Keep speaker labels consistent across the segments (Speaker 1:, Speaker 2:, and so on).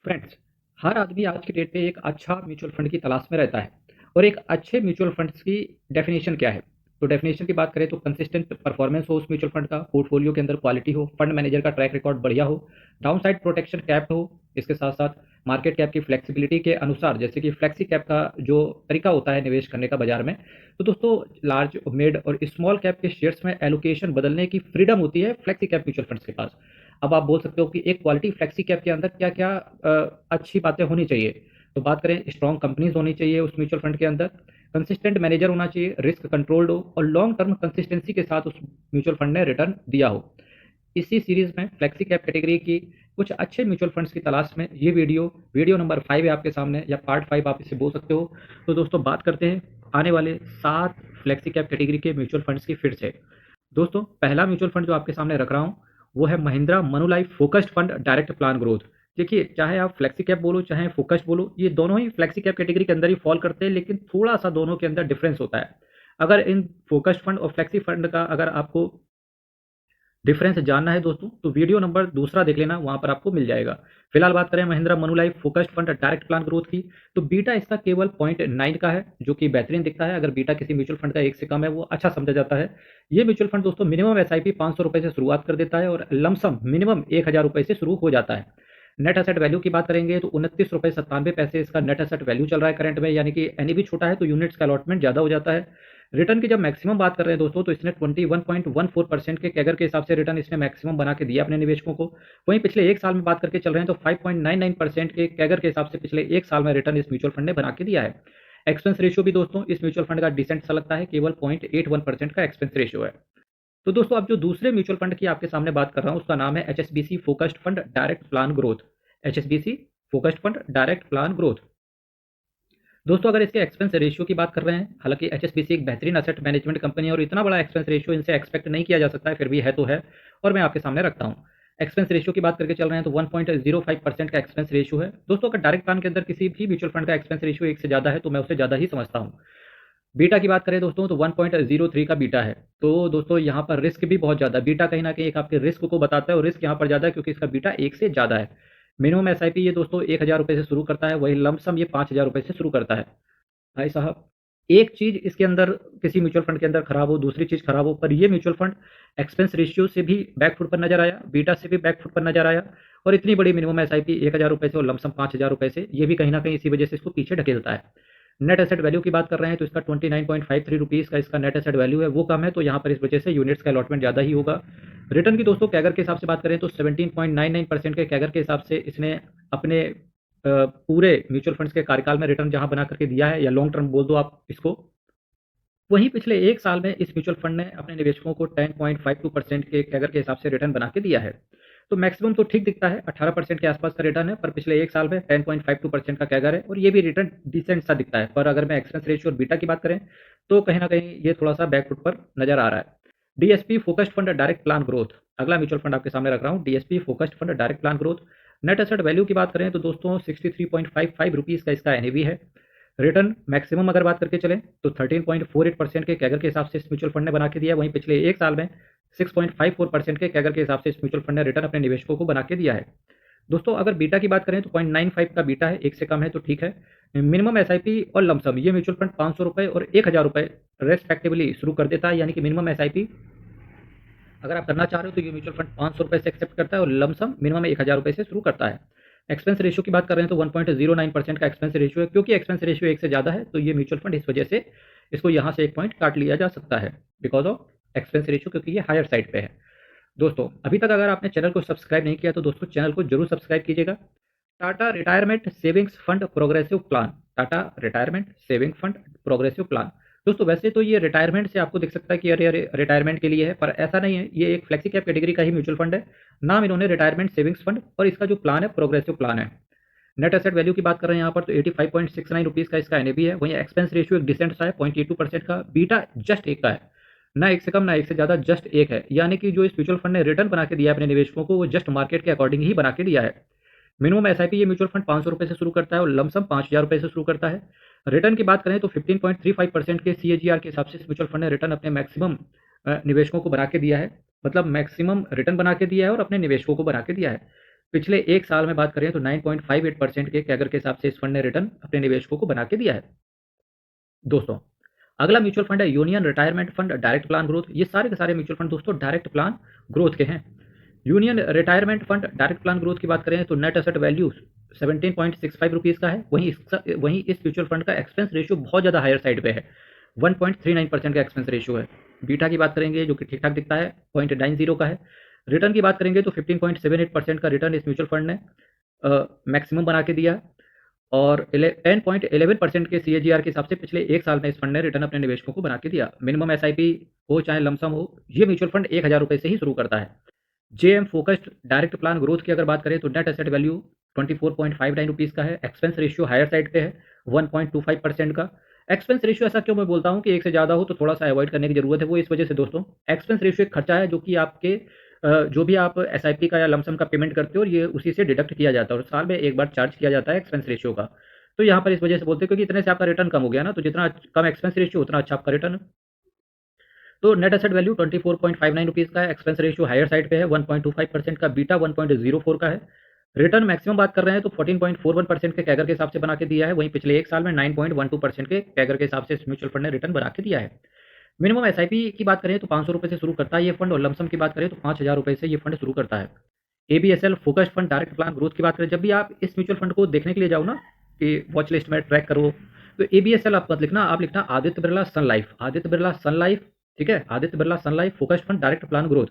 Speaker 1: Friends, हर आदमी आज की डेट पे एक अच्छा म्यूचुअल फंड की तलाश में रहता है। और एक अच्छे म्यूचुअल फंड्स की डेफिनेशन क्या है? तो डेफिनेशन की बात करें तो कंसिस्टेंट परफॉर्मेंस हो उस म्यूचुअल फंड का, पोर्टफोलियो के अंदर क्वालिटी हो, फंड मैनेजर का ट्रैक रिकॉर्ड बढ़िया हो, डाउन साइड प्रोटेक्शन कैप्ड हो, इसके साथ साथ मार्केट कैप की फ्लेक्सिबिलिटी के अनुसार, जैसे कि फ्लेक्सी कैप का जो तरीका होता है निवेश करने का बाजार में, तो दोस्तों लार्ज मिड और स्मॉल कैप के शेयर्स में एलोकेशन बदलने की फ्रीडम होती है फ्लेक्सी कैप म्यूचुअल फंड्स के पास। अब आप बोल सकते हो कि एक क्वालिटी फ्लेक्सी कैप के अंदर क्या क्या अच्छी बातें होनी चाहिए। तो बात करें, स्ट्रॉन्ग कंपनीज होनी चाहिए उस म्यूचुअल फंड के अंदर, कंसिस्टेंट मैनेजर होना चाहिए, रिस्क कंट्रोल्ड हो और लॉन्ग टर्म कंसिस्टेंसी के साथ उस म्यूचुअल फंड ने रिटर्न दिया हो। इसी सीरीज में फ्लेक्सी कैप कैटेगरी की कुछ अच्छे म्यूचुअल फंड्स की तलाश में ये वीडियो नंबर 5 है आपके सामने, या पार्ट 5 आप इसे बोल सकते हो। तो दोस्तों बात करते हैं आने वाले 7 फ्लेक्सी कैप कैटेगरी के म्यूचुअल फंड्स की फिर से। दोस्तों पहला म्यूचुअल फंड जो आपके सामने रख रहा हूँ वो है Mahindra Manulife focused fund direct plan growth. देखिए, चाहे आप फ्लेक्सी कैप बोलो चाहे फोकस्ड बोलो, ये दोनों ही फ्लेक्सी कैप कैटेगरी के अंदर ही फॉल करते हैं, लेकिन थोड़ा सा दोनों के अंदर डिफरेंस होता है। अगर इन फोकस्ड फंड और फ्लेक्सी फंड का अगर आपको डिफरेंस जानना है दोस्तों, तो वीडियो नंबर दूसरा देख लेना, वहां पर आपको मिल जाएगा। फिलहाल बात करें Mahindra Manulife focused fund direct plan growth की, तो बीटा इसका केवल 0.9 का है, जो कि बेहतरीन दिखता है। अगर बीटा किसी म्यूचुअल फंड का 1 से कम है वो अच्छा समझा जाता है। ये म्यूचुअल फंड दोस्तों मिनिमम एसआईपी 500 रुपए से शुरुआत कर देता है और लमसम मिनिमम 1000 रुपए से शुरू हो जाता है। नेट एसेट वैल्यू की बात करेंगे तो 29 रुपए 97 पैसे इसका नेट एसेट वैल्यू चल रहा है करंट में, यानी कि एनएवी छोटा है तो यूनिट्स का अलॉटमेंट ज्यादा हो जाता है। रिटर्न की जब मैक्सिमम बात कर रहे हैं दोस्तों, तो इसने 21.14% के कैगर के हिसाब से रिटर्न इसने मैक्सिमम बना के दिया अपने निवेशकों को। वहीं पिछले एक साल में बात करके चल रहे हैं तो 5.99% के कैगर के हिसाब से पिछले एक साल में रिटर्न इस म्यूचुअल फंड ने बना के दिया है। एक्सपेंस रेशियो भी दोस्तों इस म्यूचुअल फंड का डिसेंट सा लगता है, केवल 0.81% का एक्सपेंस रेशियो है। तो दोस्तों अब जो दूसरे म्यूचुअल फंड की आपके सामने बात कर रहा हूं उसका नाम है HSBC focused fund direct plan growth. HSBC focused fund direct plan growth. दोस्तों अगर इसके एक्सपेंस रेशियो की बात कर रहे हैं, हालांकि एचएसबीसी एक बेहतरीन एसेट मैनेजमेंट कंपनी है और इतना बड़ा एक्सपेंस रेशियो इनसे एक्सपेक्ट नहीं किया जा सकता है, फिर भी है तो है, और मैं आपके सामने रखता हूँ। एक्सपेंस रेशियो की बात करके चल रहे हैं तो 1.05% का एक्सपेंस रेशियो है दोस्तों। अगर डायरेक्ट प्लान के अंदर किसी भी म्यूचुअल फंड का एक्सपेंस रेशियो 1 से ज्यादा है तो मैं उसे ज्यादा ही समझता हूँ। बीटा की बात करें दोस्तों तो 1.03 का बीटा है। तो दोस्तों यहाँ पर रिस्क भी बहुत ज़्यादा, बीटा कहीं ना कहीं एक आपके रिस्क को बताता है और रिस्क यहाँ पर ज़्यादा है क्योंकि इसका बीटा 1 से ज़्यादा है। मिनिमम एसआईपी ये दोस्तों 1000 रुपये से शुरू करता है, वही लमसम ये 5000 रुपये से शुरू करता है। भाई साहब, एक चीज़ इसके अंदर किसी म्यूचुअल फंड के अंदर खराब हो, दूसरी चीज़ खराब हो, पर ये म्यूचुअल फंड एक्सपेंस रेशियो से भी बैकफुट पर नजर आया, बीटा से भी बैकफुट पर नजर आया, और इतनी बड़ी मिनिमम एसआईपी 1000 रुपये से और लमसम 5000 रुपये से, ये भी कहीं ना कहीं इसी वजह से इसको पीछे ढकेलता है। नेट एसेट वैल्यू की बात कर रहे हैं तो इसका 29.53 रुपीज़ का इसका नेट एसेट वैल्यू है, वो कम है, तो यहाँ पर इस वजह से यूनिट्स का अलॉटमेंट ज़्यादा ही होगा। रिटर्न की दोस्तों कैगर के हिसाब से बात करें तो 17.99% के कैगर के हिसाब से इसने अपने पूरे म्यूचुअल फंड्स के कार्यकाल में रिटर्न जहां बना करके दिया है, या लॉन्ग टर्म बोल दो आप इसको। वहीं पिछले एक साल में इस म्यूचुअल फंड ने अपने निवेशकों को 10.52% के कैगर के हिसाब से रिटर्न बना के दिया है। तो मैक्सिमम तो ठीक दिखता है, 18% के आसपास का रिटर्न है, पर पिछले एक साल में 10.52% का कैगर है और ये भी रिटर्न डिसेंट सा दिखता है। पर अगर मैं एक्सपेंस रेशियो और बीटा की बात करें तो कहीं ना कहीं ये थोड़ा सा बैकफुट पर नजर आ रहा है। DSP focused fund direct plan growth, अगला म्यूचुअल फंड आपके सामने रख रहा हूँ, DSP focused fund direct plan growth. Net asset value की बात करें तो दोस्तों 63.55 रुपीज़ का इसका एनएवी है। रिटर्न मैक्सिमम अगर बात करके चलें तो 13.48% के कैगर के हिसाब से इस म्यूचुअल फंड ने बना के दिया है। वहीं पिछले एक साल में 6.54% के कैगर के हिसाब से इस म्यूचुअल फंड ने रिटर्न अपने निवेशकों को बना के दिया है। दोस्तों अगर बीटा की बात करें तो 0.95 का बीटा है, 1 से कम है तो ठीक है। मिनिमम एसआईपी और लमसम ये म्यूचुअल फंड 500 रुपये और 1000 रुपये रेस्पेक्टिवली शुरू कर देता है, यानी कि मिनिमम एसआईपी अगर आप करना चाह रहे हो तो ये म्यूचुअल फंड 500 रुपये से एक्सेप्ट करता है और लमसम मिनिमम 1000 रुपये से शुरू करता है। एक्सपेंस रेशियो की बात कर रहे हैं तो 1.09% का एक्सपेंस रेशियो है। क्योंकि एक्सपेंस रेशियो 1 से ज़्यादा है तो ये म्यूचुअल फंड इस वजह से इसको यहाँ से एक पॉइंट काट लिया जा सकता है, बिकॉज ऑफ एक्सपेंस रेशियो, क्योंकि ये हायर साइड पे है। दोस्तों अभी तक अगर आपने चैनल को सब्सक्राइब नहीं किया तो दोस्तों चैनल को जरूर सब्सक्राइब कीजिएगा। Tata retirement savings fund progressive plan, Tata retirement saving fund progressive plan. दोस्तों वैसे तो ये रिटायरमेंट से आपको दिख सकता है कि अरे अरे रिटायरमेंट के लिए है, पर ऐसा नहीं है, ये एक फ्लेक्सी कैप कैटेगरी का ही म्यूचुअल फंड है। नाम इन्होंने रिटायरमेंट सेविंग्स फंड, और इसका जो प्लान है प्रोग्रेसिव प्लान है। नेट एसेट वैल्यू की बात कर रहे हैं यहाँ पर तो 85.69 रुपीज़ का इसका एनएवी है। वहीं एक्सपेंस रेशियो एक डिसेंट सा है, 0.82% का, बीटा जस्ट 1 का है, ना 1 से कम ना 1 से ज़्यादा, जस्ट 1 है। यानी कि जो इस म्यूचुअल फंड ने रिटर्न बना के दिया है अपने निवेशकों को वो जस्ट मार्केट के अकॉर्डिंग ही बना के दिया है। मिनिमम एसआईपी ये म्यूचुअल फंड 500 रुपये से शुरू करता है और लमसम 5000 रुपये से शुरू करता है। रिटर्न की बात करें तो 15.35% के सीएजीआर के हिसाब से इस म्यूचुअल फंड ने रिटर्न अपने मैक्सिमम निवेशकों को बना के दिया है, मतलब मैक्सिमम रिटर्न बना के दिया है और अपने निवेशकों को बना के दिया है। पिछले एक साल में बात करें तो 9.58% के कैगर के हिसाब से इस फंड ने रिटर्न अपने निवेशकों को बना के दिया है। दोस्तों, अगला म्यूचुअल फंड है union retirement fund direct plan growth. ये सारे के सारे म्यूचुअल फंड दोस्तों डायरेक्ट प्लान ग्रोथ के हैं। Union retirement fund direct plan growth की बात करें तो नेट एसेट वैल्यू 17.65 रुपीज़ का है। वहीं इस म्यूचुअल फंड का एक्सपेंस रेशियो बहुत ज़्यादा हायर साइड पे है, 1.39% का एक्सपेंस रेशियो है। बीटा की बात करेंगे जो कि ठीक ठाक दिखता है, 0.90 का है। रिटर्न की बात करेंगे तो 15.78% का रिटर्न इस म्यूचुअल फंड ने मैक्सिमम बना के दिया। और 10.11% के CAGR के हिसाब से पिछले एक साल में इस फंड ने रिटर्न अपने निवेशकों को बना के दिया। मिनिमम SIP हो चाहे लमसम हो, ये म्यूचुअल फंड 1,000 रुपये से ही शुरू करता है। JM focused direct plan growth की अगर बात करें तो नेट एसेट वैल्यू 24.59 रुपीज़ का है। एक्सपेंस रेशियो हायर साइड पे है, 1.25% का। एक्सपेंस रेशियो ऐसा क्यों मैं बोलता हूँ कि एक से ज़्यादा हो तो थोड़ा सा अवॉइड करने की जरूरत है, वो इस वजह से दोस्तों, एक्सपेंस रेशियो एक खर्चा है जो कि आपके जो भी आप SIP का या लमसम का पेमेंट करते हो, ये उसी से डिडक्ट किया जाता है और साल में एक बार चार्ज किया जाता है एक्सपेंस रेशियो का। तो यहाँ पर इस वजह से बोलते हैं क्योंकि इतने से आपका रिटर्न कम हो गया ना, तो जितना कम एक्सपेंस रेशियो उतना अच्छा आपका रिटर्न। तो नेट एसेट वैल्यू 24.59 रुपीज़ का है। एक्सपेंस रेशियो हायर साइड पे है, 1.25% का। बीटा 1.04 का है। रिटर्न मैक्सिमम बात कर रहे हैं तो 14.41% के कैगर के हिसाब से बना के दिया है। वहीं पिछले एक साल में 9.12% के कैगर के हिसाब से इस म्यूचुअल फंड ने रिटर्न बना के दिया है। मिनिमम SIP की बात करें तो 500 रुपये से शुरू करता है ये फंड, और लमसम की बात करें तो 5,000 रुपये से ये फंड शुरू करता है। ABSL focused fund direct plan growth की बात करें, जब भी आप इस म्यूचुअल फंड को देखने के लिए जाओ ना कि वॉच लिस्ट में ट्रैक करो, तो ABSL आप मत लिखना, आप लिखना Aditya Birla Sun Life. Aditya Birla Sun Life, ठीक है, Aditya Birla Sun Life focused fund direct plan growth.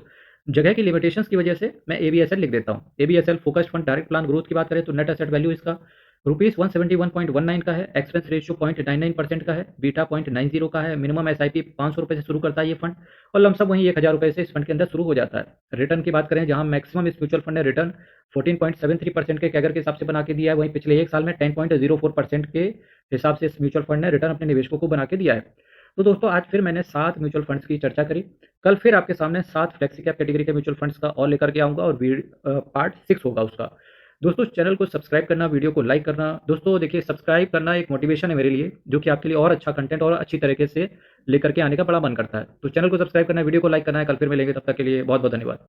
Speaker 1: जगह की लिमिटेशंस की वजह से मैं ABSL लिख देता हूँ। ABSL focused fund direct plan growth की बात करें तो नेट एसेट वैल्यू इसका ₹171.19 का है। एक्सपेंस रेशियो 0.99% का है। बीटा 0.90 का है। मिनिमम SIP 500 रुपये से शुरू करता है ये फंड, और लमसम वहीं 1,000 रुपये से इस फंड के अंदर शुरू हो जाता है। रिटर्न की बात करें, जहां मैक्सिमम इस म्यूचुअल फंड ने रिटर्न 14.73% के कैगर के हिसाब से बना के दिया है, वहीं पिछले एक साल में 10.04% के हिसाब से इस म्यूचुअल फंड ने रिटर्न अपने निवेशकों को बना के दिया है। तो दोस्तों, आज फिर मैंने 7 म्यूचुअल फंड्स की चर्चा करी। कल फिर आपके सामने 7 फ्लेक्सी कैप कैटेगरी के म्यूचुअल फंड्स का और लेकर के आऊँगा, और पार्ट 6 होगा उसका। दोस्तों, चैनल को सब्सक्राइब करना, वीडियो को लाइक करना। दोस्तों देखिए, सब्सक्राइब करना एक मोटिवेशन है मेरे लिए, जो कि आपके लिए और अच्छा कंटेंट और अच्छी तरीके से लेकर के आने का बड़ा मन करता है। तो चैनल को सब्सक्राइब करना है, वीडियो को लाइक करना है। कल फिर मिलेंगे, तब तक के लिए बहुत बहुत धन्यवाद।